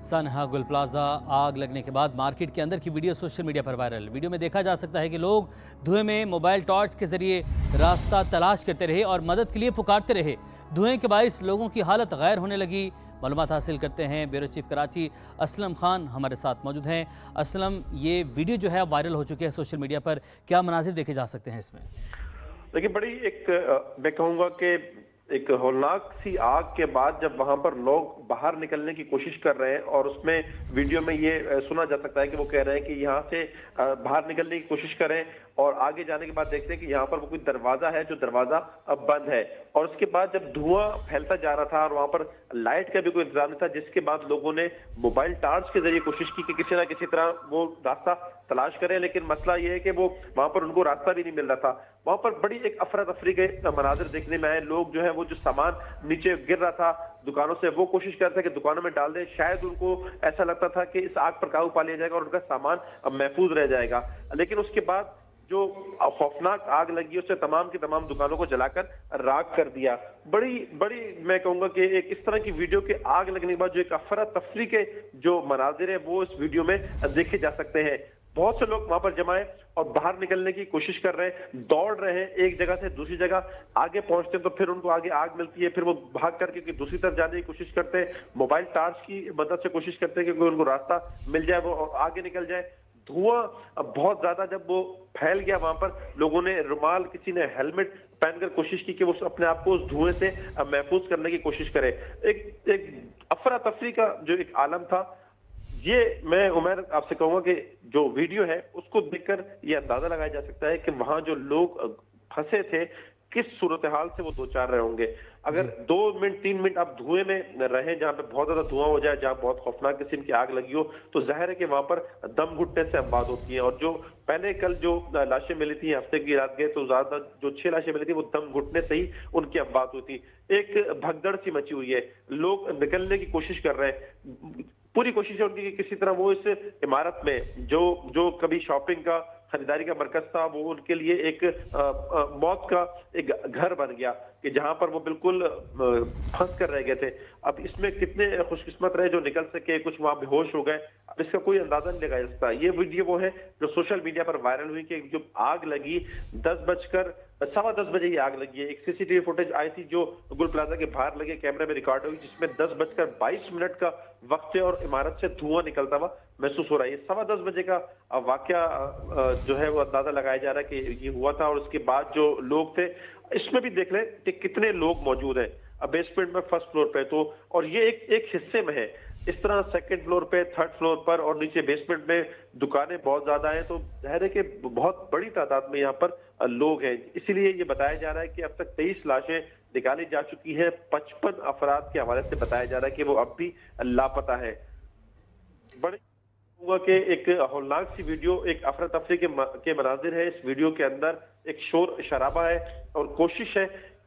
सनहा गुल प्लाजा आग लगने के बाद मार्केट के अंदर की वीडियो सोशल मीडिया पर वायरल। वीडियो में देखा जा सकता है कि लोग धुएं में मोबाइल टॉर्च के जरिए रास्ता तलाश करते रहे और मदद के लिए पुकारते रहे। धुएं के बाइस लोगों की हालत गैर होने लगी। मालूमात हासिल करते हैं ब्यूरो चीफ कराची असलम खान हमारे साथ मौजूद हैं। असलम, ये वीडियो जो है वायरल हो चुकी है सोशल मीडिया पर, क्या मनाजिर देखे जा सकते हैं इसमें? देखिए, बड़ी मैं कहूँगा कि एक हौलनाक सी आग के बाद जब वहां पर लोग बाहर निकलने की कोशिश कर रहे हैं और उसमें वीडियो में ये सुना जा सकता है कि वो कह रहे हैं कि यहाँ से बाहर निकलने की कोशिश करें और आगे जाने के बाद देखते हैं कि यहाँ पर वो कोई दरवाजा है जो दरवाजा अब बंद है। और उसके बाद जब धुआं फैलता जा रहा था और वहां पर लाइट का भी कोई इंतजाम नहीं था, जिसके बाद लोगों ने मोबाइल टॉर्च के जरिए कोशिश की कि किसी ना किसी तरह वो रास्ता तलाश करें, लेकिन मसला ये है कि वो वहां पर उनको रास्ता भी नहीं मिल रहा था। वहां पर बड़ी एक अफरा तफरी के मनाजिर देखने में आए। लोग जो है वो जो सामान नीचे गिर रहा था दुकानों से, वो कोशिश कर रहे थे कि दुकानों में डाल दें। शायद उनको ऐसा लगता था कि इस आग पर काबू पा लिया जाएगा और उनका सामान अब महफूज रह जाएगा, लेकिन उसके बाद जो खौफनाक आग लगी उसने तमाम की तमाम दुकानों को जलाकर राख कर दिया। बड़ी बड़ी मैं कहूंगा कि एक इस तरह की वीडियो के आग लगने के बाद जो एक अफरा तफरी के जो मनाजिर है वो इस वीडियो में देखे जा सकते हैं। बहुत से लोग वहां पर जमाए और बाहर निकलने की कोशिश कर रहे हैं, दौड़ रहे हैं एक जगह से दूसरी जगह। आगे पहुंचते हैं तो फिर उनको आगे आग मिलती है, फिर वो भाग करके दूसरी तरफ जाने की कोशिश करते हैं। मोबाइल टॉर्च की मदद से कोशिश करते हैं कि कोई उनको रास्ता मिल जाए, वो आगे निकल जाए। धुआं बहुत ज्यादा जब वो फैल गया, वहां पर लोगों ने रुमाल, किसी ने हेलमेट पहनकर कोशिश की कि वो अपने आप को उस धुएं से महफूज करने की कोशिश करे। एक अफरा तफरी का जो एक आलम था। ये मैं उमर आपसे कहूंगा कि जो वीडियो है उसको देखकर ये अंदाजा लगाया जा सकता है कि वहां जो लोग फंसे थे किस सूरत हाल से वो दो चार रहे होंगे। अगर 2 मिनट 3 मिनट आप धुएं में रहें, जहां पे बहुत ज्यादा धुआं हो जाए, जहां बहुत खौफनाक किस्म की आग लगी हो, तो जाहिर है कि वहां पर दम घुटने से बात होती है। और जो पहले कल जो लाशें मिली थी, हफ्ते की रात गए तो ज्यादा जो 6 लाशें मिली थी वो दम घुटने से ही उनकी बात हुई थी। एक भगदड़ सी मची हुई है, लोग निकलने की कोशिश कर रहे हैं। पूरी कोशिश है उनकी कि किसी तरह वो इस इमारत में जो कभी शॉपिंग का खरीदारी का मरकज था, वो उनके लिए एक मौत का एक घर बन गया कि जहां पर वो बिल्कुल फंस कर रह गए थे। अब इसमें कितने खुशकिस्मत रहे जो निकल सके, कुछ वहां बेहोश हो गए, अब इसका कोई अंदाजा नहीं लगाया जा सकता। ये वीडियो वो है जो सोशल मीडिया पर वायरल हुई कि जो आग लगी 10:10 बजे ये आग लगी है। एक सीसीटीवी फुटेज आई थी जो गुल प्लाजा के बाहर लगे कैमरे में रिकॉर्ड हुई, जिसमें 10:22 का वक्त है और इमारत से धुआं निकलता हुआ महसूस हो रहा है। ये 10:15 बजे का वाकया जो है वो अंदाजा लगाया जा रहा है कि ये हुआ था। और उसके बाद जो लोग थे, इसमें भी देख लें कि कितने लोग मौजूद हैं। अब बेसमेंट में फर्स्ट फ्लोर पे तो, और ये एक हिस्से में है, इस तरह सेकंड फ्लोर पे, थर्ड फ्लोर पर और नीचे बेसमेंट में दुकानें बहुत ज्यादा हैं, तो जाहिर है कि बहुत बड़ी तादाद में यहाँ पर लोग हैं। इसीलिए ये बताया जा रहा है कि अब तक 23 लाशें निकाली जा चुकी है। 55 अफराद के हवाले से बताया जा रहा है कि वो अब भी लापता है। बड़े हुआ कि एक हौलनाक सी वीडियो, एक अफरा तफरी के मनाजिर है। इस वीडियो के अंदर एक शोर शराबा है और कोशिश है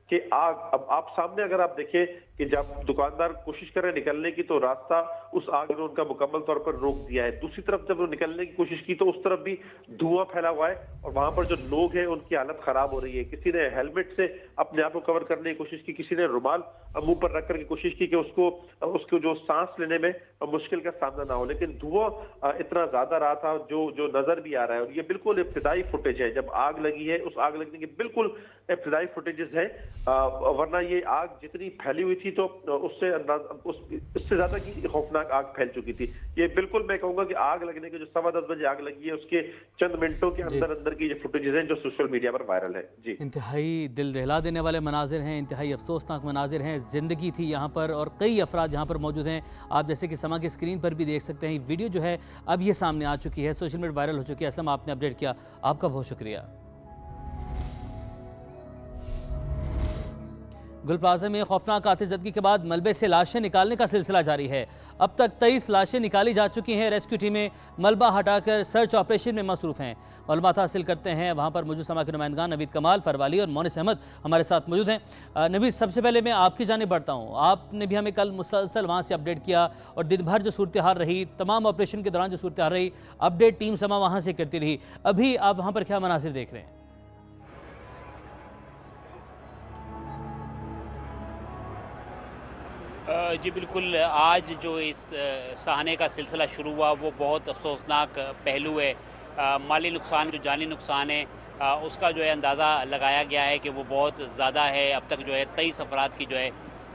कि आग, अब आप सामने अगर आप देखें कि जब दुकानदार कोशिश कर रहे हैं निकलने की तो रास्ता उस आग ने उनका मुकम्मल तौर पर रोक दिया है। दूसरी तरफ जब वो निकलने की कोशिश की तो उस तरफ भी धुआं फैला हुआ है और वहां पर जो लोग हैं उनकी हालत खराब हो रही है। किसी ने हेलमेट से अपने आप को कवर करने की कोशिश की, किसी ने रुमाल मुंह पर रखकर की कोशिश की कि उसको जो सांस लेने में मुश्किल का सामना ना हो, लेकिन धुआं इतना ज्यादा रहा था जो नजर भी आ रहा है। और ये बिल्कुल इब्तिदाई फुटेज है जब आग लगी है, उस आग लगने की बिल्कुल इब्तिदाई फुटेजेस है, वरना ये आग जितनी फैली हुई थी तो इससे ज्यादा की खौफनाक आग फैल चुकी थी। ये बिल्कुल मैं कहूंगा कि आग लगने के जो 10:15 बजे आग लगी है उसके चंद मिनटों के अंदर की ये फुटेजेस हैं जो सोशल मीडिया पर वायरल है। जी, इंतहाई दिल दहला देने वाले मनाजिर हैं, इंतहाई अफसोसनाक मनाजिर हैं। जिंदगी थी यहाँ पर और कई अफराद यहाँ पर मौजूद हैं। आप जैसे कि समा की स्क्रीन पर भी देख सकते हैं, वीडियो जो है अब ये सामने आ चुकी है, सोशल मीडिया वायरल हो चुकी है। समा, आपने अपडेट किया, आपका बहुत शुक्रिया। गुल प्लाजा में खौफनाक आतिशज़दगी के बाद मलबे से लाशें निकालने का सिलसिला जारी है। अब तक 23 लाशें निकाली जा चुकी हैं। रेस्क्यू टीमें मलबा हटाकर सर्च ऑपरेशन में मसरूफ़ हैं। मालूमात हासिल करते हैं वहाँ पर मौजूद समा के नुमाइंदगान नवीद कमाल, फरवाली और मोनिस अहमद हमारे साथ मौजूद हैं। नवीद, सबसे पहले मैं आपकी जानिब बढ़ता हूँ। आपने भी हमें कल मुसलसल वहाँ से अपडेट किया और दिन भर जो सूरत हाल रही, तमाम ऑपरेशन के दौरान जो सूरत हाल रही, अपडेट टीम समा वहाँ से करती रही। अभी आप वहाँ पर क्या मनासिर देख रहे हैं? जी बिल्कुल, आज जो इस सहाने का सिलसिला शुरू हुआ वो बहुत अफसोसनाक पहलू है। माली नुकसान, जो जानी नुकसान है, उसका जो है अंदाज़ा लगाया गया है कि वो बहुत ज़्यादा है। अब तक जो है 23 अफराद की जो है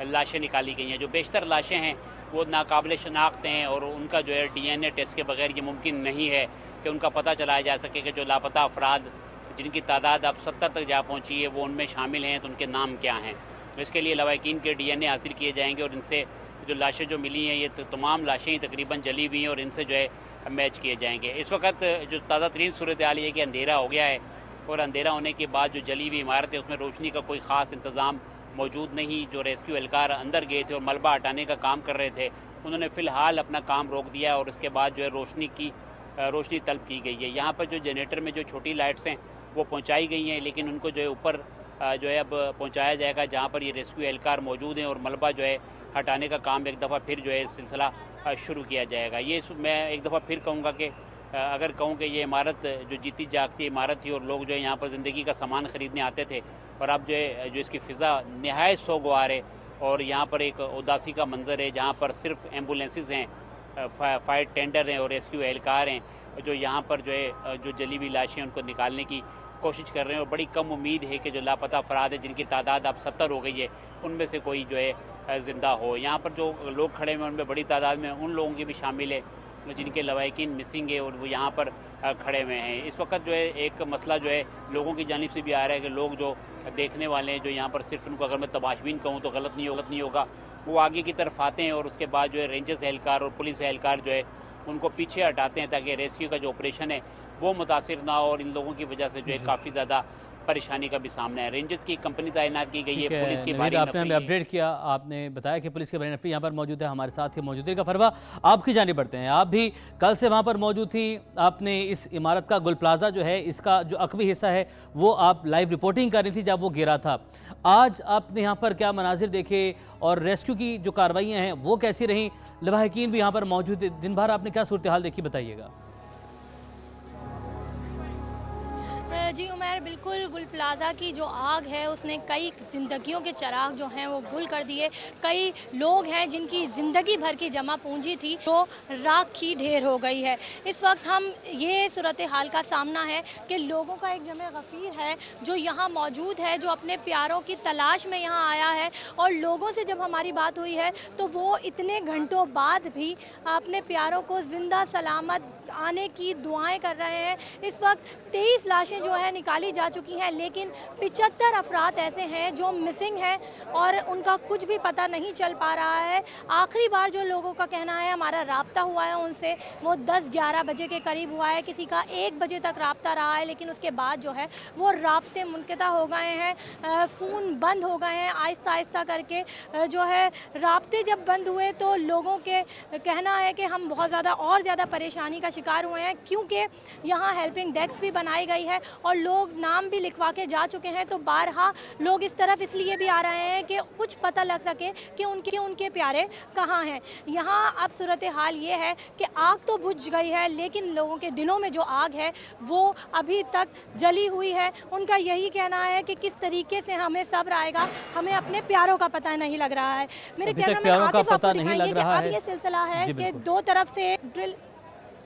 लाशें निकाली गई हैं। जो बेशतर लाशें हैं वो नाकाबिल शनाख्त हैं और उनका जो है DNA टेस्ट के बगैर ये मुमकिन नहीं है कि उनका पता चलाया जा सके कि जो लापता अफराद जिनकी तादाद अब 70 तक जा पहुँची है वो उनमें शामिल हैं, तो उनके नाम क्या हैं। इसके लिए लवाकिन के DNA हासिल किए जाएंगे और इनसे जो लाशें जो मिली हैं, ये तो तमाम लाशें ही तकरीबन जली हुई हैं और इनसे जो है मैच किए जाएंगे। इस वक्त जो ताज़ा तरीन सूरत हाल ये कि अंधेरा हो गया है और अंधेरा होने के बाद जो जली हुई इमारत है उसमें रोशनी का कोई ख़ास इंतज़ाम मौजूद नहीं। जो रेस्क्यू एहलकार अंदर गए थे और मलबा हटाने का काम कर रहे थे, उन्होंने फ़िलहाल अपना काम रोक दिया और उसके बाद जो है रोशनी तलब की गई है। यहाँ पर जो जनरेटर में जो छोटी लाइट्स हैं वो पहुँचाई गई हैं, लेकिन उनको जो है ऊपर जो है अब पहुंचाया जाएगा जहां पर ये रेस्क्यू एहलकार मौजूद हैं और मलबा जो है हटाने का काम एक दफ़ा फिर जो है सिलसिला शुरू किया जाएगा। ये मैं एक दफ़ा फिर कहूँगा कि अगर कहूँ कि ये इमारत जो जीती जागती इमारत थी और लोग जो है यहाँ पर ज़िंदगी का सामान ख़रीदने आते थे, और अब जो है जो इसकी फ़िज़ा नहायत सोगवार है और यहाँ पर एक उदासी का मंजर है जहाँ पर सिर्फ एम्बुलेंसेस हैं, फायर टेंडर हैं और रेस्क्यू एहलकार हैं जो यहाँ पर जो है जो जली हुई लाशें उनको निकालने की कोशिश कर रहे हैं। और बड़ी कम उम्मीद है कि जो लापता अफराद है जिनकी तादाद अब 70 हो गई है, उनमें से कोई जो है ज़िंदा हो। यहाँ पर जो लोग खड़े हुए हैं उनमें बड़ी तादाद में उन लोगों की भी शामिल है जिनके लवाकिन मिसिंग है और वो यहाँ पर खड़े हुए हैं। इस वक्त जो है एक मसला जो है लोगों की जानिब से भी आ रहा है कि लोग जो देखने वाले हैं, जो यहाँ पर सिर्फ उनको अगर मैं तमाशबीन कहूँ तो गलत नहीं होगा, वो आगे की तरफ आते हैं और उसके बाद जो है रेंजर्स एहलकार और पुलिस एहलकार जो है उनको पीछे हटाते हैं ताकि रेस्क्यू का जो ऑपरेशन है वो मुतासिर ना हो। और इन लोगों की वजह से जो है काफ़ी ज़्यादा परेशानी का भी सामना है। रेंजर्स की कंपनी तैनात की गई है, पुलिस की भारी आपने हमें अपडेट किया, आपने बताया कि पुलिस के भारी नफरी यहाँ पर मौजूद है। हमारे साथ ही मौजूद है। फरवा, आपकी जानिब बढ़ते हैं। आप भी कल से वहाँ पर मौजूद थी। आपने इस इमारत का गुल प्लाजा जो है इसका जो अकबी हिस्सा है वो आप लाइव रिपोर्टिंग कर रही थी जब वो गिरा था। आज आपने यहाँ पर क्या मनाजिर देखे और रेस्क्यू की जो कार्रवाइयाँ हैं वो कैसी रहीं? लवाहिकीन भी यहाँ पर मौजूद है। दिन भर आपने क्या सूरत हाल देखी, बताइएगा। जी उमर, बिल्कुल गुल प्लाजा की जो आग है उसने कई ज़िंदगियों के चिराग जो हैं वो गुल कर दिए। कई लोग हैं जिनकी ज़िंदगी भर की जमा पूंजी थी तो राख की ढेर हो गई है। इस वक्त हम ये सूरत हाल का सामना है कि लोगों का एक जमे गफ़ीर है जो यहाँ मौजूद है, जो अपने प्यारों की तलाश में यहाँ आया है। और लोगों से जब हमारी बात हुई है तो वो इतने घंटों बाद भी अपने प्यारों को ज़िंदा सलामत आने की दुआएं कर रहे हैं। इस वक्त 23 लाशें जो है निकाली जा चुकी हैं, लेकिन 75 अफराद ऐसे हैं जो मिसिंग हैं और उनका कुछ भी पता नहीं चल पा रहा है। आखिरी बार जो लोगों का कहना है, हमारा राब्ता हुआ है उनसे, वो 10-11 बजे के करीब हुआ है। किसी का 1 बजे तक राब्ता रहा है, लेकिन उसके बाद जो है वो राब्ते मुनक़ता हो गए हैं, फ़ोन बंद हो गए हैं। आहिस्ता आहिस्ता करके जो है राब्ते जब बंद हुए तो लोगों के कहना है कि हम बहुत ज़्यादा और ज़्यादा परेशानी का शिकार हुए हैं, क्योंकि यहाँ हेल्पिंग डेस्क भी बनाई गई है और लोग नाम भी लिखवा के जा चुके हैं। तो बारहा लोग इस तरफ इसलिए भी आ रहे हैं कि कुछ पता लग सके कि उनके प्यारे कहाँ हैं। यहाँ अब सूरत हाल ये है कि आग तो बुझ गई है, लेकिन लोगों के दिलों में जो आग है वो अभी तक जली हुई है। उनका यही कहना है कि किस तरीके से हमें सब्र आएगा, हमें अपने प्यारों का पता नहीं लग रहा है। मेरे कैमरामैन आतिफ आपको दिखाएंगे कि अब ये सिलसिला है कि दो तरफ से ड्रिल,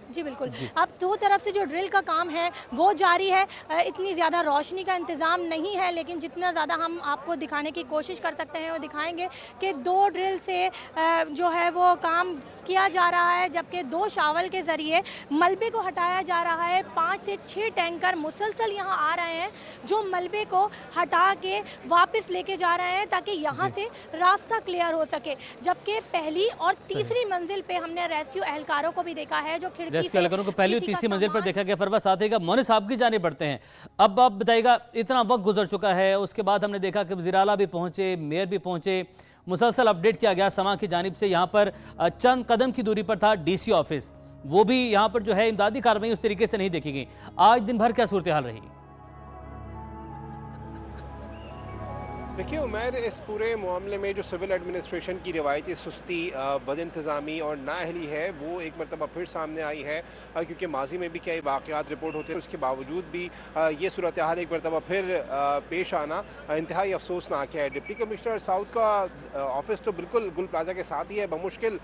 जी बिल्कुल, अब दो तरफ से जो ड्रिल का काम है वो जारी है। इतनी ज़्यादा रोशनी का इंतज़ाम नहीं है, लेकिन जितना ज़्यादा हम आपको दिखाने की कोशिश कर सकते हैं वो दिखाएंगे कि 2 ड्रिल से जो है वो काम किया जा रहा है, जबकि 2 शावल के ज़रिए मलबे को हटाया जा रहा है। 5 से 6 टैंकर मुसलसल यहाँ आ रहे हैं जो मलबे को हटा के वापस लेके जा रहे हैं ताकि यहाँ से रास्ता क्लियर हो सके। जबकि पहली और तीसरी मंजिल पे हमने रेस्क्यू एहलकारों को भी देखा है जो खिड़की रेस्क्यू एहलकारों को पहली और तीसरी मंजिल पर देखा गया। फरवा, साथ ही मोनी साहब की जाने पड़ते हैं। अब आप बताइएगा, इतना वक्त गुजर चुका है, उसके बाद हमने देखा कि वज़ीर आला भी पहुंचे, मेयर भी पहुंचे, मुसलसल अपडेट किया गया समा की जानिब से। यहाँ पर चंद कदम की दूरी पर था DC ऑफिस, वो भी यहाँ पर जो है इमदादी कार्रवाई उस तरीके से नहीं देखी गई। आज दिन भर क्या सूरत हाल रही? देखिए उमैर, इस पूरे मामले में जो सिविल एडमिनिस्ट्रेशन की रिवायती सुस्ती, बदइंतज़ामी और नाअहली है वो एक मरतबा फिर सामने आई है, क्योंकि माजी में भी कई वाक़यात रिपोर्ट होते हैं, उसके बावजूद भी ये सूरत हाल एक मरतबा फिर पेश आना इंतहाई अफसोसनाक है। डिप्टी कमिश्नर साउथ का ऑफिस तो बिल्कुल गुल प्लाजा के साथ ही है, बमुश्किल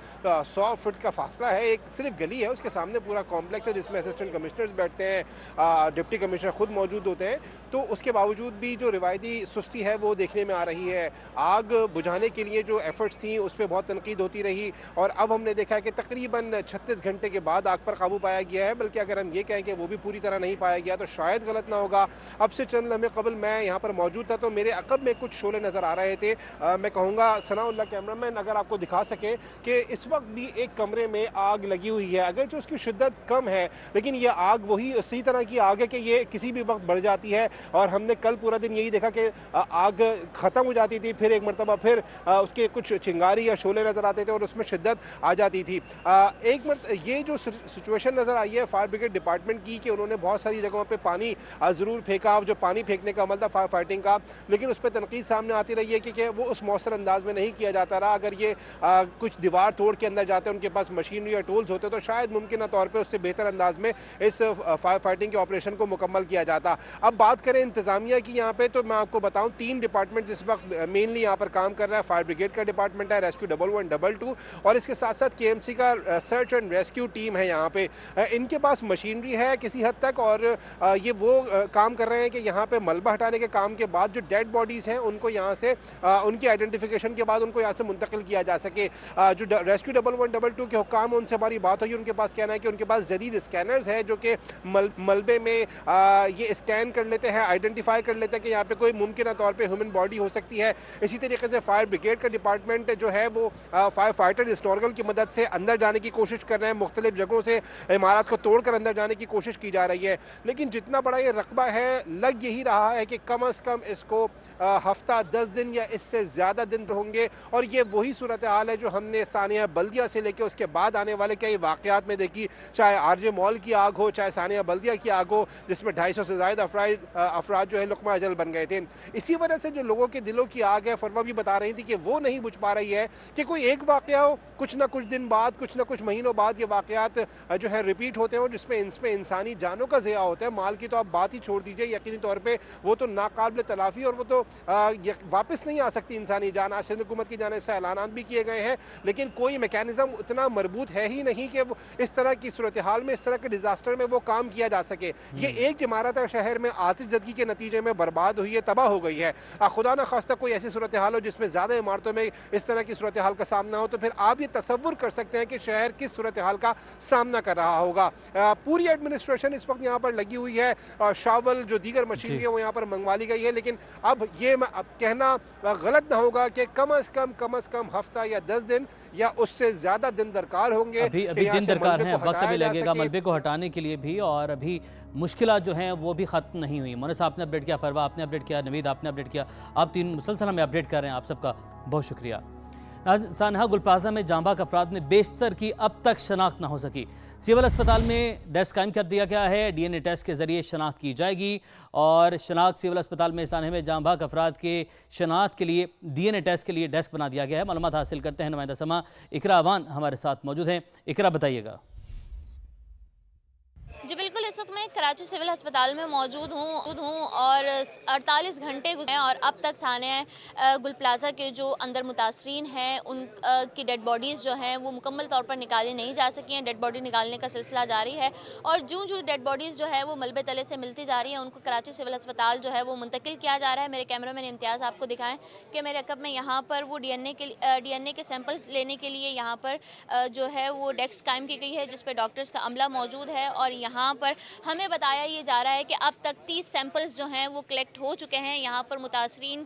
100 फुट का फासला है, एक सिर्फ गली है, उसके सामने पूरा कॉम्प्लेक्स है जिसमें असिस्टेंट कमिश्नर्स बैठते हैं, डिप्टी कमिश्नर खुद मौजूद होते हैं। तो उसके बावजूद भी जो रिवायती सुस्ती है वो देखने में आ रही है। आग बुझाने के लिए जो एफर्ट्स थी उस पर बहुत तनकीद होती रही, और अब हमने देखा है कि तकरीबन 36 घंटे के बाद आग पर काबू पाया गया है। बल्कि अगर हम ये कहें कि वो भी पूरी तरह नहीं पाया गया तो शायद गलत ना होगा। अब से चंद लम्हे कबल मैं यहाँ पर मौजूद था तो मेरे अकब में कुछ शोले नज़र आ रहे थे। मैं कहूँगा सनाउल्लाह कैमरामैन अगर आपको दिखा सके कि इस वक्त भी एक कमरे में आग लगी हुई है, अगर जो उसकी शिद्दत कम है लेकिन ये आग वही उसी तरह की आग है कि ये किसी भी वक्त बढ़ जाती है। और हमने कल पूरा दिन यही देखा कि आग ख़त्म हो जाती थी, फिर एक मरतबा फिर उसके कुछ चिंगारी या शोले नज़र आते थे और उसमें शिद्दत आ जाती थी। ये जो सिचुएशन नज़र आई है फायर ब्रिगेड डिपार्टमेंट की कि उन्होंने बहुत सारी जगहों पे पानी ज़रूर फेंका, जो पानी फेंकने का अमल था फायर फाइटिंग का, लेकिन उस पर तनकीद सामने आती रही है कि वो उस मौसर अंदाज में नहीं किया जाता रहा। अगर ये कुछ दीवार तोड़ के अंदर जाते, उनके पास मशीनरी या टूल्स होते तो शायद मुमकिन तौर पर उससे बेहतर अंदाज में इस फायर फाइटिंग के ऑपरेशन को मुकम्मल किया जाता। अब बात करें इंतज़ामिया की यहाँ पे, तो मैं आपको बताऊँ 3 डिपार्टमेंट इस वक्त मेनली यहाँ पर काम कर रहा है। फायर ब्रिगेड का डिपार्टमेंट है, रेस्क्यू 111, 22 और इसके साथ साथ KMC का सर्च एंड रेस्क्यू टीम है। यहाँ पे इनके पास मशीनरी है किसी हद तक, और ये वो काम कर रहे हैं कि यहाँ पे मलबा हटाने के काम के बाद जो डेड बॉडीज़ हैं उनको यहाँ से उनकी आइडेंटिफिकेशन के बाद उनको यहाँ से मुंतकिल किया जा सके। जो रेस्क्यू 111, 22 के हुक्काम, उनसे हमारी बात हुई, उनके पास कहना है कि उनके पास जदीद स्कैनर्स है जो कि मलबे में ये स्कैन कर लेते हैं, आइडेंटिफाई कर लेते हैं कि यहाँ पे कोई मुमकिन तौर पे ह्यूमन बॉडी हो सकती है। इसी तरीके से फायर ब्रिगेड का डिपार्टमेंट जो है वो फायर फाइटर स्नॉर्गल की मदद से अंदर जाने की कोशिश कर रहे हैं, मुख्तलिफ जगहों से इमारत को तोड़कर अंदर जाने की कोशिश की जा रही है। लेकिन जितना बड़ा ये रकबा है, लग यही रहा है कि कम अज़ कम इसको हफ्ता 10 दिन या इससे ज़्यादा दिन होंगे। और ये वही सूरत हाल है जो हमने सानिया बल्दिया से लेकर उसके बाद आने वाले कई वाक़यात में देखी, चाहे RJ मॉल की आग हो, चाहे सानिया बल्दिया की आग हो, जिसमें 250 से ज़्यादा अफराद जो है लुक़मा अजल बन गए थे। इसी वजह से जो लोगों के दिलों की आग है, फरवा भी बता रही थी कि वो नहीं बुझ पा रही है कि कोई एक वाक़या हो, कुछ ना कुछ दिन बाद, कुछ ना कुछ महीनों बाद ये वाक़यात जो है रिपीट होते हैं, जिसमें इसमें इंसानी जानों का ज़िया होता है। माल की तो आप बात ही छोड़ दीजिए, यकीनी तौर पर वो तो नाकाबिल तलाफ़ी और वो तो वापस नहीं आ सकती इंसानी जान। आज सिंध हुकूमत की जानिब से ऐलानात भी किए गए हैं, लेकिन कोई मैकेनिज़्म उतना मरबूत है ही नहीं कि वो इस तरह की सूरत हाल में, इस तरह के डिज़ास्टर में वो काम किया जा सके। ये एक इमारत है शहर में आतिशज़दगी के नतीजे में बर्बाद हुई है, तबाह हो गई है। खुदा न खास्ता कोई ऐसी सूरत हाल हो जिसमें ज़्यादा इमारतों में इस तरह की सूरत हाल का सामना हो, तो फिर आप ये तसव्वुर कर सकते हैं कि शहर किस सूरत हाल का सामना कर रहा होगा। पूरी एडमिनिस्ट्रेशन इस वक्त यहाँ पर लगी हुई है, शावल जो दीगर मशीनरी है वो यहाँ पर मंगवा ली गई है। लेकिन अब ये कहना गलत ना होगा कि कम अज़ कम हफ्ता या 10 दिन या उससे ज़्यादा दिन दरकार होंगे। अभी दिन दरकार हैं, वक्त भी लगेगा मलबे को हटाने के लिए भी, और अभी मुश्किलात जो हैं वो भी ख़त्म नहीं हुई। मोनस आपने अपडेट किया, फरवा आपने अपडेट किया, नवीद आपने अपडेट किया, आप 3 मुसलसल हमें अपडेट कर रहे हैं, आप सबका बहुत शुक्रिया। सानहा गुल प्लाजा में जांबाक अफराद में बेशतर की अब तक शनाख्त ना हो सकी। सिविल अस्पताल में डेस्क कायम कर दिया गया है, DNA टेस्ट के जरिए शनाख्त की जाएगी और शनाख्त सिविल अस्पताल में सानहे में जांबाक अफराद के शनाख्त के लिए DNA टेस्ट के लिए डेस्क बना दिया गया है। मालूमात हासिल करते हैं, नुमाइंदा समा इकरा अवान हमारे साथ मौजूद हैं। इकरा, बताइएगा। जी बिल्कुल, इस वक्त मैं कराची सिविल अस्पताल में मौजूद हूँ और 48 घंटे गुजरे और अब तक सानिया गुल प्लाजा के जो अंदर मुतासरीन हैं उन की डेड बॉडीज़ जो हैं वो मुकम्मल तौर पर निकाली नहीं जा सकी हैं। डेड बॉडी निकालने का सिलसिला जारी है और जो डेड बॉडीज़ जो है वो मलबे तले से मिलती जा रही हैं, उनको कराची सिविल अस्पताल जो है वो मुंतकिल किया जा रहा है। मेरे कैमरामैन इम्तियाज़ आपको दिखाएँ कि मेरे अकब में यहाँ पर वो DNA के सैंपल्स लेने के लिए यहाँ पर जो है वो डेस्क कायम की गई है, जिस पर डॉक्टर्स का अमला मौजूद है। और यहाँ पर हमें बताया ये जा रहा है कि अब तक 30 सैंपल्स जो हैं वो कलेक्ट हो चुके हैं। यहाँ पर मुतासरीन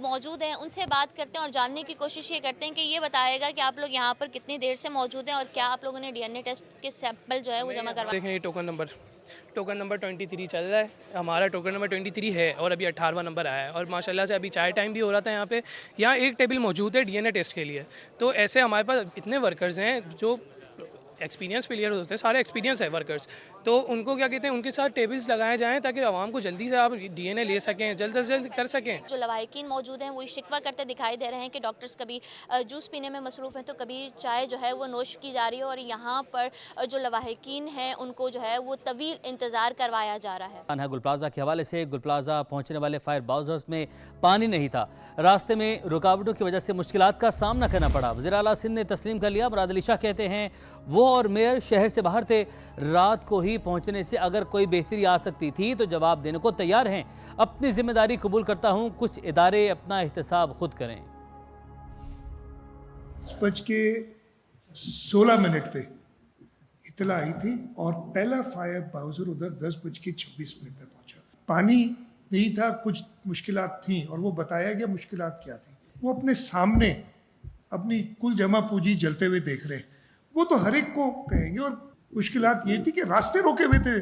मौजूद हैं, उनसे बात करते हैं और जानने की कोशिश ये करते हैं कि ये बताएगा कि आप लोग यहाँ पर कितनी देर से मौजूद हैं और क्या आप लोगों ने DNA टेस्ट के सैंपल जो है वो जमा करवा। देखें, ये टोकन नंबर 23 चल रहा है, हमारा टोकन नंबर 23 है और अभी 18वां नंबर आया है और माशाल्लाह से अभी चाय टाइम भी हो रहा था। यहाँ एक टेबल मौजूद है DNA टेस्ट के लिए। तो ऐसे हमारे पास इतने वर्कर्स हैं जो एक्सपीरियंस प्लेयर्स होते हैं, सारे एक्सपीरियंस है वर्कर्स, तो उनको क्या कहते हैं उनके साथ टेबल्स लगाए जाएँ ताकि आवाम को जल्दी से आप DNA ले सकें, जल्द से जल्द कर सकें। जो लवाहिकीन मौजूद हैं वो शिकवा करते दिखाई दे रहे हैं कि डॉक्टर्स कभी जूस पीने में मसरूफ़ हैं तो कभी चाय जो है वो नोश की जा रही है, और यहाँ पर जो लवाहिकीन हैं उनको जो है वो तवील इंतज़ार करवाया जा रहा है। गुल प्लाजा के हवाले से गुल प्लाजा पहुंचने वाले फायर बाउजर्स में पानी नहीं था, रास्ते में रुकावटों की वजह से मुश्किलात का सामना करना पड़ा। वज़ीर आला सिंध ने तस्लीम कर लिया। मुराद अली शाह कहते हैं वो और मेयर शहर से बाहर थे, रात को ही पहुंचने से अगर कोई बेहतरी आ सकती थी तो जवाब देने को तैयार हैं। अपनी जिम्मेदारी कबूल करता हूं, कुछ इदारे अपना एहतसाब खुद करें। 10:16 पे इतला आई थी और पहला फायर बाउजर उधर 10:26 पे पहुंचा। पानी नहीं था, कुछ मुश्किलात थी और वो बताया गया मुश्किलात क्या थी। वो अपने सामने अपनी कुल जमा पूंजी जलते हुए देख रहे, वो तो हर एक को कहेंगे। और मुश्किलात ये थी कि रास्ते रोके हुए थे,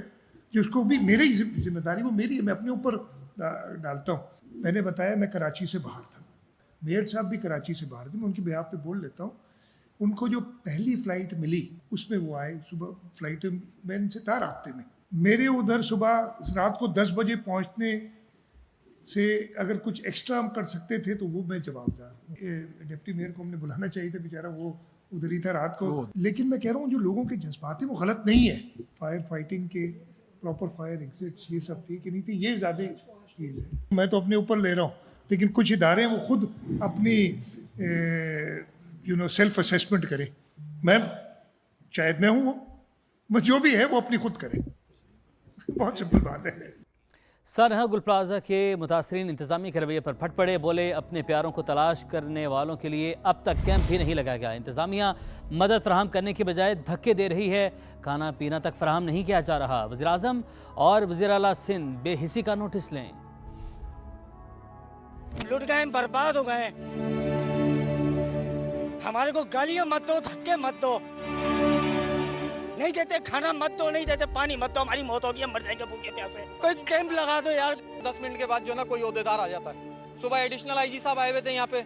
जिसको भी मेरी जिम्मेदारी वो मेरी है, मैं अपने ऊपर डालता हूँ। मैंने बताया मैं कराची से बाहर था, मेयर साहब भी कराची से बाहर थे, मैं उनकी बिहाफ पे बोल लेता हूँ। उनको जो पहली फ़्लाइट मिली उसमें वो आए, सुबह फ़्लाइट मैं इनसे था रास्ते में। मेरे उधर सुबह रात को 10 बजे पहुँचने से अगर कुछ एक्स्ट्रा हम कर सकते थे तो वो मैं जवाबदार हूँ। डिप्टी मेयर को हमने बुलाना चाहिए था, बेचारा वो उधर ही था रात को। लेकिन मैं कह रहा हूँ जो लोगों के जज्बात हैं वो गलत नहीं है। फायर फाइटिंग के प्रॉपर फायर एग्जिट्स ये सब थी कि नहीं थी, ये ज़्यादा चीज़ है। मैं तो अपने ऊपर ले रहा हूँ, लेकिन कुछ इदारे वो खुद अपनी सेल्फ असेसमेंट करें। मैं शायद मैं हूँ वो जो भी है वो अपनी खुद करें। बहुत सिंपल बात है। सानहा गुल प्लाजा के मुतासरीन इंतजामी के रवैये पर फट पड़े, बोले अपने प्यारों को तलाश करने वालों के लिए अब तक कैंप भी नहीं लगाया गया। इंतजामिया मदद फराहम करने के बजाय धक्के दे रही है, खाना पीना तक फराहम नहीं किया जा रहा। वज़ीर आज़म और वज़ीर आला सिंध बेहिसी का नोटिस लें। लुट गए, बर्बाद हो गए। हमारे को गालियां मत दो, धक्के मत दो, नहीं देते खाना मत दो, नहीं देते पानी मत दो, हमारी मौत होगी, हम मर जाएंगे भूखे प्यासे। कोई कैंप लगा दो यार। 10 मिनट के बाद जो ना कोई ओहदेदार आ जाता है। सुबह एडिशनल आईजी साहब आए हुए थे यहाँ पे,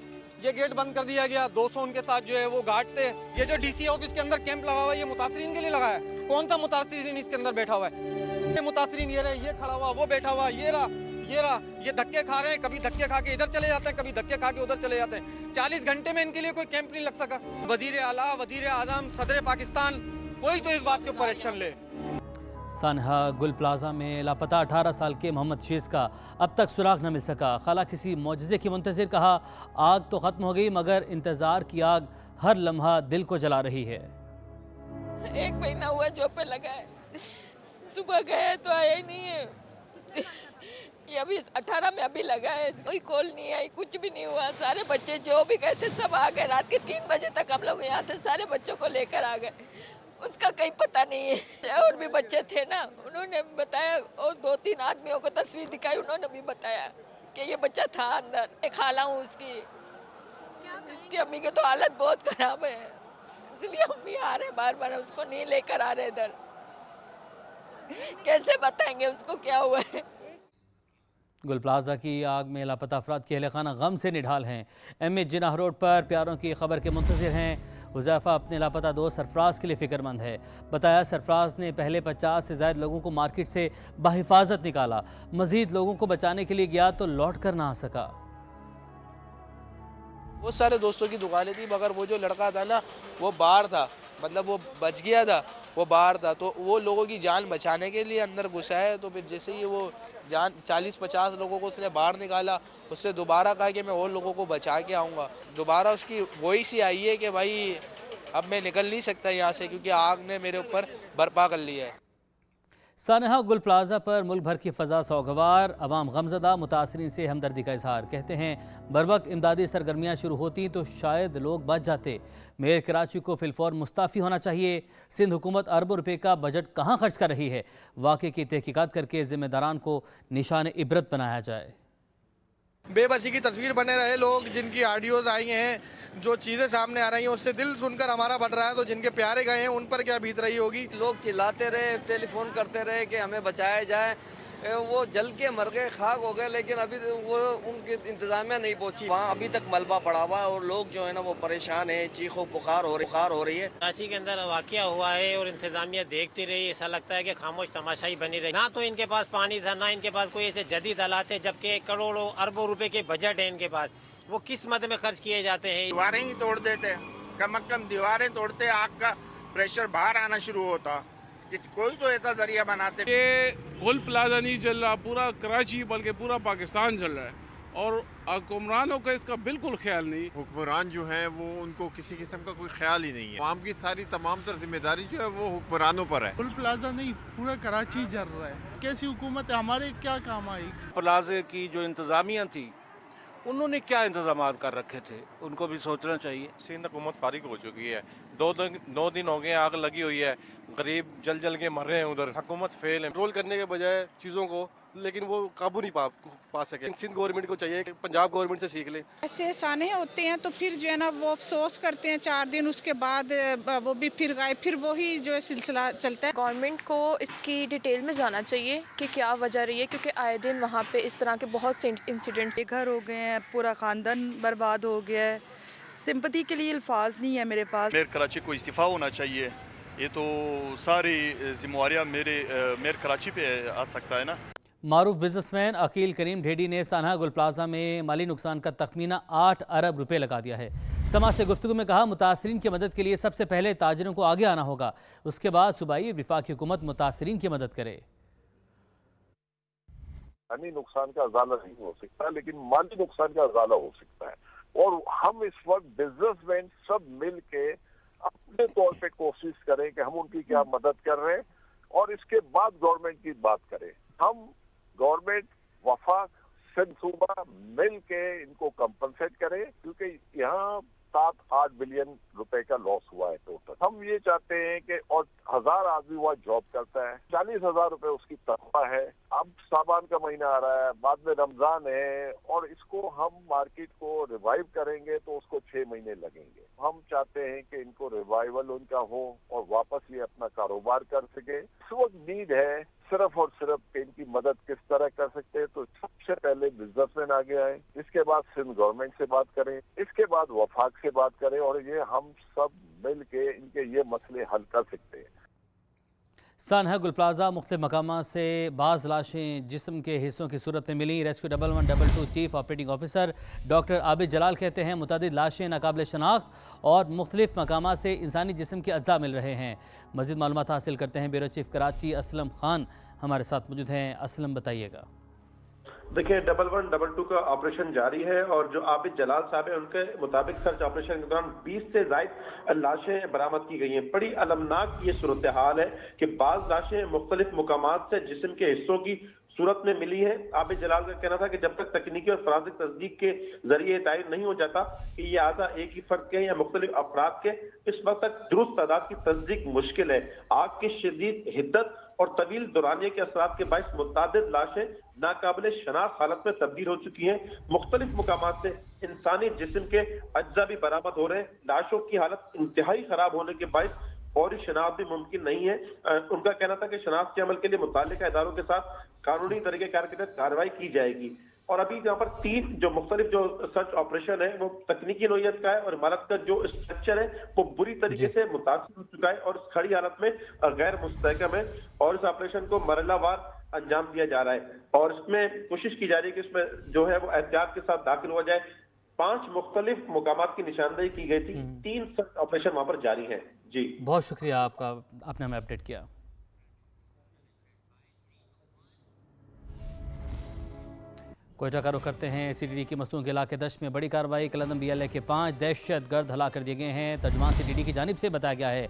ये गेट बंद कर दिया गया, 200 उनके साथ जो है वो गार्ड थे। ये जो डीसी ऑफिस के अंदर कैंप लगा हुआ है ये मुतासरीन के लिए लगा है। कौन सा मुतासरीन इसके अंदर बैठा हुआ है? मुतासरीन ये रहे, ये खड़ा हुआ, वो बैठा हुआ, ये रहा, ये धक्के खा रहे हैं। कभी धक्के खा के इधर चले जाते हैं, कभी धक्के खा के उधर चले जाते हैं। 40 घंटे में इनके लिए कोई कैंप नहीं लग सका। वजीर आला, वजीर आजम, सदर पाकिस्तान, कोई तो इस बात के ऊपर एक्शन ले। सानहा गुल प्लाजा में लापता 18 साल के मोहम्मद शीज़ का अब तक सुराग न मिल सका। खाला किसी मौजज़े की मुंतज़िर, कहा आग तो ख़त्म हो गई मगर इंतज़ार की आग हर लम्हा दिल को जला रही है। 1 महीना हुआ जॉब पे लगा है, सुबह गए तो आया ही नहीं है। ये अभी 18 में अभी लगा है, कोई कॉल नहीं आई, कुछ भी नहीं हुआ। सारे बच्चे जो भी गए थे सब आ गए। रात के 3 बजे तक हम लोग यहाँ थे, सारे बच्चों को लेकर आ गए। उसका कहीं पता नहीं है। और भी बच्चे थे ना, उन्होंने बताया, और 2-3 आदमियों को तस्वीर दिखाई, उन्होंने भी बताया कि ये बच्चा था अंदर। एक खाला हूँ इसकी अम्मी की तो हालत बहुत खराब है, इसलिए हम भी आ रहे बार बार, उसको नहीं लेकर आ रहे इधर। कैसे बताएंगे उसको क्या हुआ है। गुल प्लाजा की आग में लापता अफराद के अहले खाना गम से निढाल हैं। एम ए जिनाह रोड पर प्यारों की खबर के मुंतज़िर हैं। हुज़ैफ़ा अपने लापता दोस्त सरफराज के लिए फ़िक्रमंद है। बताया सरफराज ने पहले 50 से ज़ायद लोगों को मार्केट से बाहिफाजत निकाला, मज़ीद लोगों को बचाने के लिए गया तो लौट कर ना आ सका। बहुत सारे दोस्तों की दुकानें थी मगर वो जो लड़का था ना वो बाहर था, मतलब वो बच गया था, वो बाहर था। तो वो लोगों की जान बचाने के लिए अंदर घुसा है। तो फिर जैसे ही वो जान 40-50 लोगों को उसने बाहर निकाला, उससे दोबारा कहा कि मैं और लोगों को बचा के आऊँगा। दोबारा उसकी वॉइस ही आई है कि भाई अब मैं निकल नहीं सकता यहाँ से क्योंकि आग ने मेरे ऊपर बर्पा कर लिया है। सानहा गुल प्लाजा पर मुल्क भर की फ़ज़ा सौगवार, अवाम गमज़दा, मुतासरीन से हमदर्दी का इजहार। कहते हैं बरवक्त इमदादी सरगर्मियाँ शुरू होती तो शायद लोग बच जाते। मेयर कराची को फिलफौर मुस्ताफ़ी होना चाहिए। सिंध हुकूमत अरबों रुपये का बजट कहाँ खर्च कर रही है, वाक़े की तहकीकात करके ज़िम्मेदारान को निशान इबरत बनाया जाए। बेबसी की तस्वीर बने रहे लोग, जिनकी ऑडियोज़ आई हैं, जो चीज़ें सामने आ रही हैं उससे दिल सुनकर हमारा बढ़ रहा है। तो जिनके प्यारे गए हैं उन पर क्या बीत रही होगी। लोग चिल्लाते रहे, टेलीफोन करते रहे कि हमें बचाया जाए, वो जल के मर गए, खाक हो गए, लेकिन अभी वो उनकी इंतजामिया नहीं पहुंची। वहाँ अभी तक मलबा पड़ा हुआ है और लोग जो है ना वो परेशान है, चीखो पुकार हो रही है। कराची के अंदर वाकया हुआ है और इंतजामिया देखती रही, ऐसा लगता है कि खामोश तमाशाई बनी रही। ना तो इनके पास पानी था, ना इनके पास कोई ऐसे जदीद हालात है, जबकि करोड़ों अरबों रुपए के बजट है इनके पास, वो किस मद में खर्च किए जाते हैं। दीवारें ही तोड़ देते, कम से कम दीवारें तोड़ते, आग का प्रेशर बाहर आना शुरू होता, कोई तो ऐसा जरिया बनाते। ये गुल प्लाजा नहीं जल रहा, पूरा कराची बल्कि पूरा पाकिस्तान जल रहा है और हुक्मरानों का इसका बिल्कुल ख्याल नहीं। हुक्मरान जो हैं वो उनको किसी किस्म का कोई ख्याल ही नहीं है। आवाम की सारी तमाम तर जिम्मेदारी जो है वो हुक्मरानों पर है। गुल प्लाजा नहीं, पूरा कराची जल रहा है। कैसी हुकूमत है, हमारे क्या काम आई। प्लाजे की जो इंतजामिया थी उन्होंने क्या इंतजाम कर रखे थे, उनको भी सोचना चाहिए। सिंध हुकूमत फारिग हो चुकी है, 2 दिन हो गए आग लगी हुई है, गरीब जल के मर रहे हैं उधर। हुकूमत फेल है, कंट्रोल करने के बजाय चीज़ों को, लेकिन वो काबू नहीं पा सके। सिंध गवर्नमेंट को चाहिए कि पंजाब गवर्नमेंट से सीख ले। ऐसे साने होते हैं तो फिर जो है ना वो अफसोस करते हैं 4 दिन, उसके बाद वो भी फिर गए, फिर वही जो है सिलसिला चलता है। गवर्नमेंट को इसकी डिटेल में जाना चाहिए कि क्या वजह रही है, क्योंकि आए दिन वहाँ पे इस तरह के बहुत से इंसिडेंट्स। घर हो गए हैं, पूरा ख़ानदान बर्बाद हो गया है, सिंपैथी के लिए अल्फाज नहीं है मेरे पास। मेयर कराची को इस्तीफ़ा होना चाहिए, ये तो सारी जिम्मेवारियाँ मेयर कराची पे आ सकता है ना। मारूफ बिजनेसमैन अकील करीम ढेडी ने सानहा गुल प्लाजा में माली नुकसान का तखमीना 8 अरब रुपए लगा दिया है। समाज से गुफ्तगू में कहा, मुतासरीन की मदद के लिए सबसे पहले ताजिरों को आगे आना होगा, उसके बाद सूबाई वफाकी हुकूमत मुतासरीन की मदद करे। जानी नुकसान का अजाला नहीं हो सकता, लेकिन माली नुकसान का अजाला हो सकता है। और हम इस वक्त बिजनेसमैन सब मिल के अपने तौर पे कोशिश करें कि हम उनकी क्या मदद कर रहे हैं और इसके बाद गवर्नमेंट की बात करें। हम गवर्नमेंट, वफाक, सिंध सूबा मिल के इनको कंपनसेट करें, क्योंकि यहाँ 7-8 बिलियन रुपए का लॉस हुआ है टोटल। हम ये चाहते हैं कि और 1000 आदमी वहाँ जॉब करता है, 40,000 रुपए उसकी तनख्वाह है। अब सामान का महीना आ रहा है, बाद में रमजान है और इसको हम मार्केट को रिवाइव करेंगे तो उसको 6 महीने लगेंगे। हम चाहते हैं कि इनको रिवाइवल उनका हो और वापस ये अपना कारोबार कर सके। इस वक्त नीड है सिर्फ और सिर्फ कि इनकी मदद किस तरह कर सकते हैं, तो सबसे पहले बिजनेसमैन आगे आए, इसके बाद सिंध गवर्नमेंट से बात करें, इसके बाद वफाक से बात करें और ये हम सब मिल के इनके ये मसले हल कर सकते हैं। सानहा गुल प्लाजा मुख्तलिफ मकामात से बाज़ लाशें जिस्म के हिस्सों की सूरत में मिली। Rescue 1112 chief operating officer doctor Abid Jalal कहते हैं, मुतादिद लाशें नाकाबिल शनाख्त और मुख्तलिफ मकामात से इंसानी जिस्म के अज्जा मिल रहे हैं। मज़ीद मालूमात हासिल करते हैं ब्यूरो चीफ कराची असलम खान हमारे साथ मौजूद हैं। असलम, बताइएगा। देखिए, 1112 का ऑपरेशन जारी है और जो आबिद जलाल साहब है उनके मुताबिक सर्च ऑपरेशन के दौरान 20 से ज़ायद लाशें बरामद की गई हैं। बड़ी अलमनाक ये सूरत हाल है कि बाज़ लाशें मुख्तलिफ मुकामात से जिस्म के हिस्सों की सूरत में मिली है। आबिद जलाल का कहना था कि जब तक तकनीकी और फराजिक तस्दीक के जरिए तय नहीं हो जाता कि ये आज़ा एक ही फर्द के या मुख्तलिफ अफराद के, इस वक्त तक दुरुस्त तादाद की तस्दीक मुश्किल है। आग की शदीद हिद्दत और तवील दौरानिया के असरात के बायस मुतादिद लाशें नाकाबिल शनाख्त हालत में तब्दील हो चुकी हैं। मुख्तलिफ मुकामात से इंसानी जिस्म के अज्जा भी बरामद हो रहे हैं। लाशों की हालत इंतहाई खराब होने के बायस फौरी शनाख्त भी मुमकिन नहीं है। उनका कहना था कि शनाख्त के अमल के लिए मुताल्लिका इदारों के साथ कानूनी तरीक़ेकार के तहत कार्रवाई की जाएगी। और अभी यहाँ पर 3 जो मुख्तलिफ जो सर्च ऑपरेशन है वो तकनीकी नोयत का है और इमारत का जो स्ट्रक्चर है वो बुरी तरीके से मुतासिर हो चुका है और खड़ी हालत में गैर मुस्तहकम है और इस ऑपरेशन को मरहलावार अंजाम दिया जा रहा है और इसमें कोशिश की जा रही है कि इसमें जो है वो एहतियात के साथ दाखिल हो जाए। 5 मुख्तलिफ मुकामात की निशानदेही की गई थी, 3 सर्च ऑपरेशन वहां पर जारी है। जी, बहुत शुक्रिया आपका, आपने हमें अपडेट किया। कोयटा का रुख करते हैं। सीटीडी की मस्तूम के इलाके दश्त में बड़ी कार्रवाई। कलंदम BLA के 5 दहशतगर्द हलाक कर दिए गए हैं। तर्जुमान सीटीडी की जानिब से बताया गया है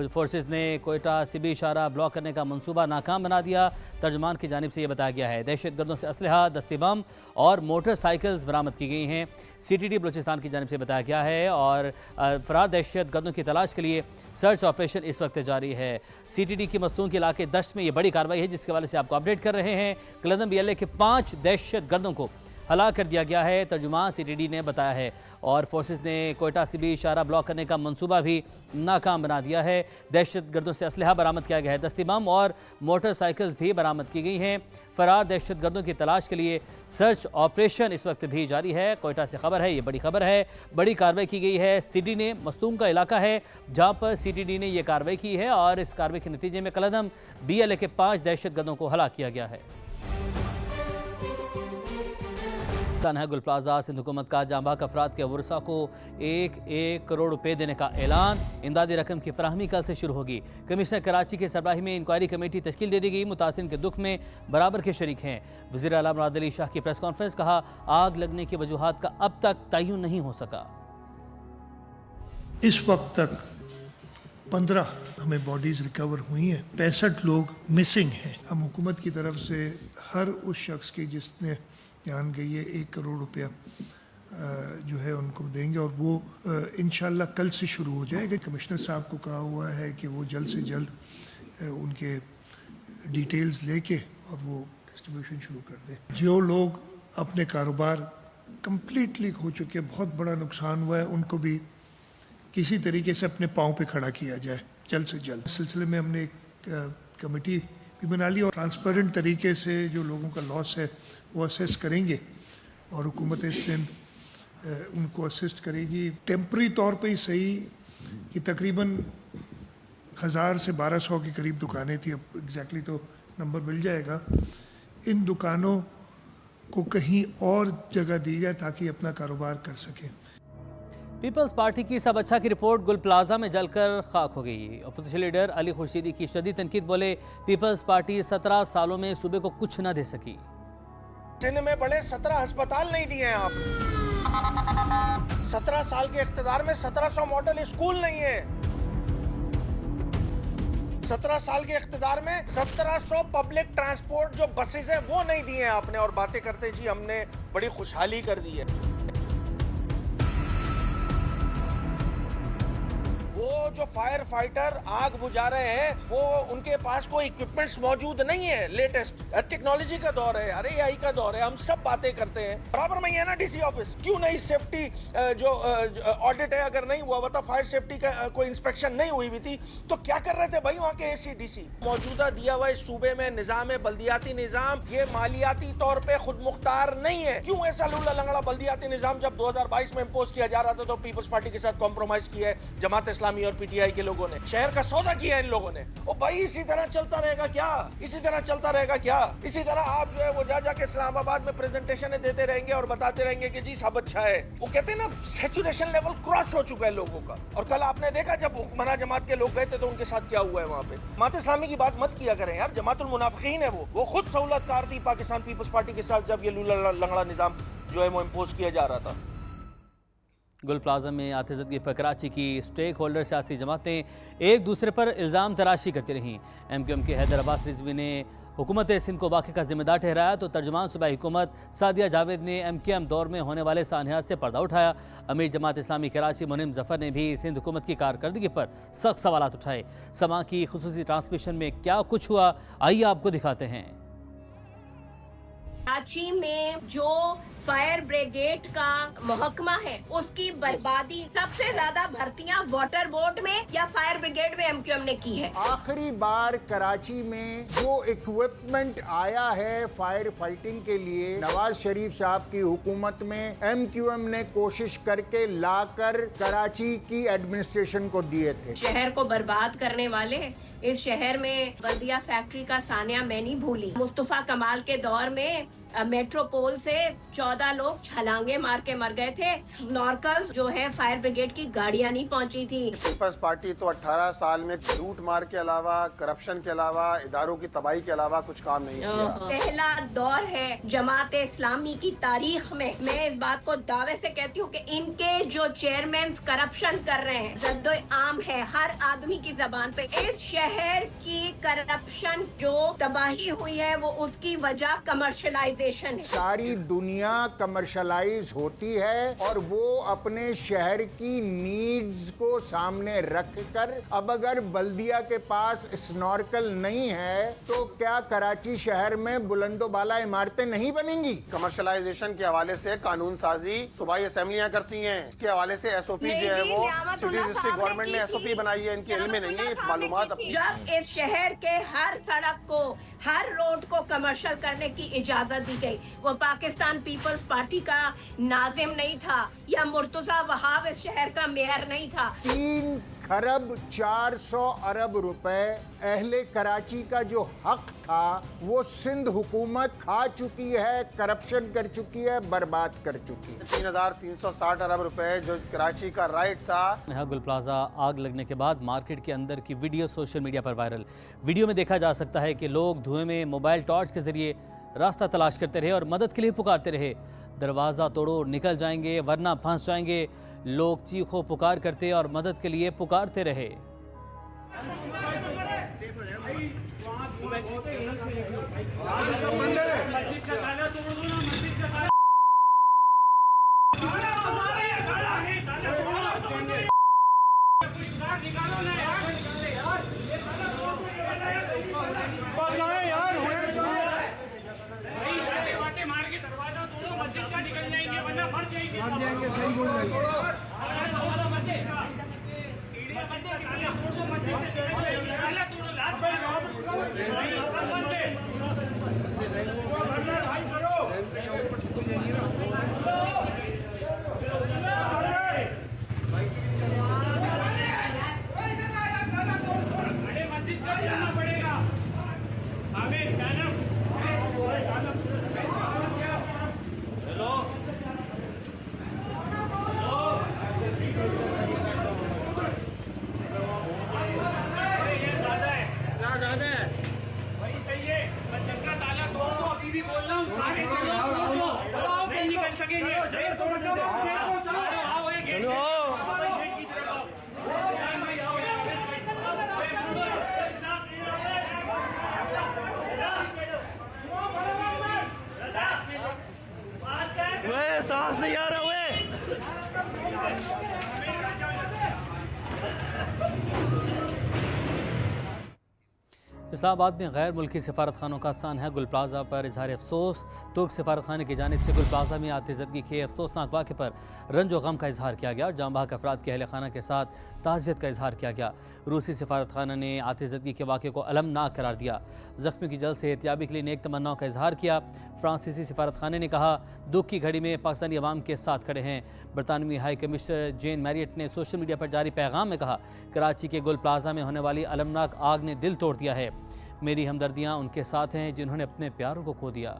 फोर्सेस ने कोयटा सिबी इशारा ब्लॉक करने का मंसूबा नाकाम बना दिया। तर्जुमान की जानिब से यह बताया गया है दहशतगर्दों से असलहा, दस्ते बम और मोटरसाइकिल्स बरामद की गई हैं। सीटीडी बलूचिस्तान की जानिब से बताया गया है और फरार दहशतगर्दों की तलाश के लिए सर्च ऑपरेशन इस वक्त जारी है। सीटीडी की मस्तूम के इलाके दश्त में यह बड़ी कार्रवाई है जिसके हवाले से आपको अपडेट कर रहे हैं। कलंदम BLA के 5 दहशतगर्दों को हलाक कर दिया गया है, तर्जुमान CTD ने बताया है। और फोर्सेस ने कोयटा से भी शाहराह ब्लॉक करने का मंसूबा भी नाकाम बना दिया है। दहशतगर्दों से असलहा बरामद किया गया है। दस्ती बम और मोटरसाइकिल्स भी बरामद की गई हैं। फरार दहशतगर्दों की तलाश के लिए सर्च ऑपरेशन इस वक्त भी जारी है। कोयटा से खबर है, ये बड़ी खबर है, बड़ी कार्रवाई की गई है। सिटी ने मस्तूम का इलाका है जहां पर CTD ने यह कार्रवाई की है और इस कार्रवाई के नतीजे में कलदम BLA के 5 दहशतगर्दों को हलाक किया गया है। है गुल प्लाजा सिंध हुकूमत का जांबाक अफराद के वर्सा को 1 करोड़ रुपए देने का ऐलान। इमदादी रकम की फराहमी कल से शुरू होगी। कमिश्नर कराची के सरबराही में इंक्वायरी कमेटी तश्कील दे दी गई। मुतासिरीन के दुख में बराबर के शरीक हैं। वज़ीर आला मुराद अली शाह की प्रेस कॉन्फ्रेंस, कहा आग लगने की वजूहात का अब तक तयन नहीं हो सका। इस वक्त तक 15 हमें बॉडीज रिकवर हुई हैं, 65 लोग मिसिंग हैं। हम हुकूमत की तरफ से हर उस शख्स की जिसने जान गई है 1 करोड़ रुपया जो है उनको देंगे और वो इंशाल्लाह कल से शुरू हो जाएगा। कमिश्नर साहब को कहा हुआ है कि वो जल्द से जल्द उनके डिटेल्स लेके और वो डिस्ट्रीब्यूशन शुरू कर दें। जो लोग अपने कारोबार कंप्लीटली हो चुके हैं, बहुत बड़ा नुकसान हुआ है, उनको भी किसी तरीके से अपने पाँव पे खड़ा किया जाए जल्द से जल्द। इस सिलसिले में हमने एक कमेटी भी बना ली और ट्रांसपेरेंट तरीके से जो लोगों का लॉस है वो असेस करेंगे और हुकूमत सिंध उनको असिस्ट करेगी। टेम्परी तौर पे ही सही कि तकरीबन 1000 से 1200 के करीब दुकानें थी, अब एग्जैक्टली तो नंबर मिल जाएगा। इन दुकानों को कहीं और जगह दी जाए ताकि अपना कारोबार कर सकें। पीपल्स पार्टी की सब अच्छा की रिपोर्ट गुल प्लाजा में जलकर खाक हो गई। अपोजिशन लीडर अली खुर्शीदी की शदीद तनकीद, बोले पीपल्स पार्टी 17 सालों में सूबे को कुछ न दे सकी। सिंध में बड़े 17 अस्पताल नहीं दिए हैं आप। 17 साल के इख्तिदार में 1700 मॉडल स्कूल नहीं है। 17 साल के इख्तिदार में 1700 पब्लिक ट्रांसपोर्ट जो बसेस हैं वो नहीं दिए हैं आपने, और बातें करते जी हमने बड़ी खुशहाली कर दी है। वो जो फायर फाइटर आग बुझा रहे हैं वो उनके पास कोई इक्विपमेंट्स मौजूद नहीं है। लेटेस्ट टेक्नोलॉजी का दौर है, अरे AI का दौर है, हम सब बातें करते हैं। बराबर में है ना DC ऑफिस, क्यों नहीं सेफ्टी जो ऑडिट है अगर नहीं हुआ था, फायर सेफ्टी का कोई इंस्पेक्शन नहीं हुई थी तो क्या कर रहे थे भाई वहाँ के AC-DC। मौजूदा दिया हुआ इस सूबे में निजाम बल्दियाती निजाम ये मालियाती तौर पे खुद मुख्तार नहीं है। क्यों ऐसा लूला लंगड़ा बल्दियाती निजाम जब 2022 में इम्पोज किया जा रहा था तो पीपल्स पार्टी के साथ कॉम्प्रोमाइज किया है जमात इस्लामी और PTI के लोगों ने, शहर का सौदा किया है इन लोगों ने। ओ भाई इसी तरह चलता रहेगा क्या? इसी तरह चलता रहेगा क्या? इसी तरह आप जो है वो जा के इस्लामाबाद में प्रेजेंटेशन देते रहेंगे और बताते रहेंगे कि जी सब अच्छा है। वो कहते हैं ना सैचुरेशन लेवल क्रॉस हो चुका है लोगों का। और कल आपने देखा जब हुक्मरान जमात के लोग गए थे तो उनके साथ क्या हुआ है वहाँ पे। जमात इस्लामी की बात मत किया करें यार, जमातुल मुनाफिकीन है वो खुद सहूलतकार थी पाकिस्तान पीपल्स पार्टी के साथ जब ये लूला लंगड़ा निजाम जो है वो इम्पोज किया जा रहा था। गुल प्लाजा में आतिशदगी पर कराची की स्टेक होल्डर सियासी जमातें एक दूसरे पर इल्ज़ाम तराशी करती रहीं। MQM के हैदर अब्बास रिजवी ने हुकूमत सिंध को वाक़े का जिम्मेदार ठहराया तो तर्जुमान सूबाई हुकूमत सादिया जावेद ने MQM दौर में होने वाले सानियात से पर्दा उठाया। अमीर जमात इस्लामी कराची मुनीम जफ़र ने भी सिंध हुकूमत की कारकर्दगी पर सख्त सवालात उठाए। समा की खुसूसी ट्रांसमिशन में क्या कुछ हुआ, आइए आपको दिखाते हैं। कराची में जो फायर ब्रिगेड का महकमा है उसकी बर्बादी, सबसे ज्यादा भर्तियां वाटर बोर्ड में या फायर ब्रिगेड में MQM ने की है। आखिरी बार कराची में जो इक्विपमेंट आया है फायर फाइटिंग के लिए नवाज शरीफ साहब की हुकूमत में MQM ने कोशिश करके लाकर कराची की एडमिनिस्ट्रेशन को दिए थे। शहर को बर्बाद करने वाले इस शहर में बल्दिया फैक्ट्री का सानिया मैं नहीं भूली। मुस्तफा कमाल के दौर में मेट्रोपोल से 14 लोग छलांगे मार के मर गए थे। स्नॉर्कल्स जो है फायर ब्रिगेड की गाड़ियां नहीं पहुंची थी। पीपल्स पार्टी तो 18 साल में लूट मार के अलावा, करप्शन के अलावा, इदारों की तबाही के अलावा कुछ काम नहीं किया। पहला दौर है जमात इस्लामी की तारीख में, मैं इस बात को दावे से कहती हूँ कि इनके जो चेयरमैन करप्शन कर रहे हैं, जद्दो आम है हर आदमी की जबान पे। इस शहर की करप्शन जो तबाही हुई है वो उसकी वजह कमर्शलाइजेशन कमर्शलाइजेशन है। सारी दुनिया कमर्शलाइज होती है और वो अपने शहर की नीड्स को सामने रखकर, अब अगर बल्दिया के पास स्नॉर्कल नहीं है तो क्या कराची शहर में बुलंदोबाला इमारतें नहीं बनेंगी? कमर्शलाइजेशन के हवाले से कानून साजी सूबाई असेंबलियां करती हैं, इसके हवाले से एसओपी जो है वो सिटी डिस्ट्रिक्ट गवर्नमेंट ने एसओपी बनाई है, इनके इल्म में नहीं है मालूमात। जब इस शहर के हर सड़क को, हर रोड को कमर्शियल करने की इजाजत दी गई, वो पाकिस्तान पीपल्स पार्टी का नाजिम नहीं था या मुर्तजा वहाब इस शहर का मेयर नहीं था। 3 खरब 400 अरब रुपए अहले कराची का जो हक था वो सिंध हुकूमत खा चुकी है, करप्शन कर चुकी है, बर्बाद कर चुकी है। 3,360 अरब रुपए जो कराची का राइट था। यहाँ गुल प्लाजा आग लगने के बाद मार्केट के अंदर की वीडियो सोशल मीडिया पर वायरल। वीडियो में देखा जा सकता है कि लोग धुएं में मोबाइल टॉर्च के जरिए रास्ता तलाश करते रहे और मदद के लिए पुकारते रहे, दरवाज़ा तोड़ो निकल जाएंगे वरना फंस जाएंगे। लोग चीखो पुकार करते और मदद के लिए पुकारते रहे। सांस नहीं आ रहा हुए। इस्लामाबाद में गैर मुल्की सफारत खानों का सानहा गुल प्लाजा पर इजहार अफसोस। तुर्क सफारत खाने की जानिब से गुल प्लाजा में आतिशदगी के अफसोसनाक वाक़े पर रंज व गम का इजहार किया गया और जाम बहक अफराद के अहल खाना के साथ ताज़ियत का इजहार किया गया। रूसी सफारत खाना ने आतिशदगी के वाक़े को अलमनाक करार दिया। ज़ख्मी की जल्द सेहतियाबी के लिए नेक तमन्नाओं का इजहार किया। फ्रांसीसी सफारत खाने ने कहा दुख की घड़ी में पाकिस्तानी अवाम के साथ खड़े हैं। बरतानवी हाई कमिश्नर जेन मैरियट ने सोशल मीडिया पर जारी पैगाम में कहा कराची के गुल प्लाजा में होने वाली अलमनाक आग ने दिल तोड़ दिया है। मेरी हमदर्दियाँ उनके साथ हैं जिन्होंने अपने प्यारों को खो दिया।